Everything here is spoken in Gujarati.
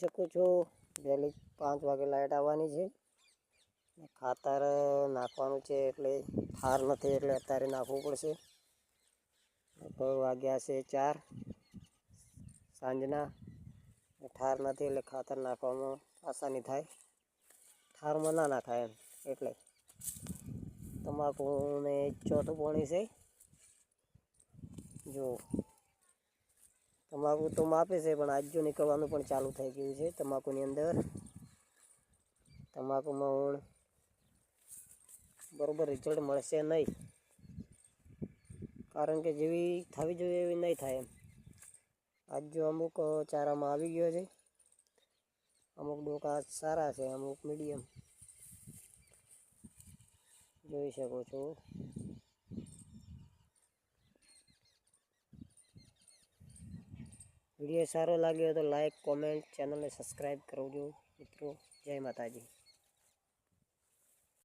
શકો છો વહેલી 5 વાગે લાઇટ આવવાની છે. ખાતર નાખવાનું છે એટલે ઠાર નથી એટલે અત્યારે નાખવું પડશે. વાગ્યા છે 4 સાંજના. ઠાર નથી એટલે ખાતર નાખવામાં આસાની થાય. ઠારમાં ના નાખાય એમ એટલે તમાકુને ચોથું પોણી છે. જો તમાકુ તો માપે છે પણ આજુ નીકળવાનું પણ ચાલુ થઈ ગયું છે. તમાકુની અંદર તમાકુમાં બરોબર રિઝલ્ટ મળશે નહીં, કારણ કે જેવી થવી જોઈએ એવી નહીં થાય એમ. આજ જો અમુક ચારામાં આવી ગયો છે, અમુક ડોકા સારા છે, અમુક મીડિયમ જોઈ શકો છો. વિડીયો સારો લાગ્યો તો લાઈક, કોમેન્ટ, ચેનલને સબસ્ક્રાઈબ કરજો મિત્રો. જય માતાજી.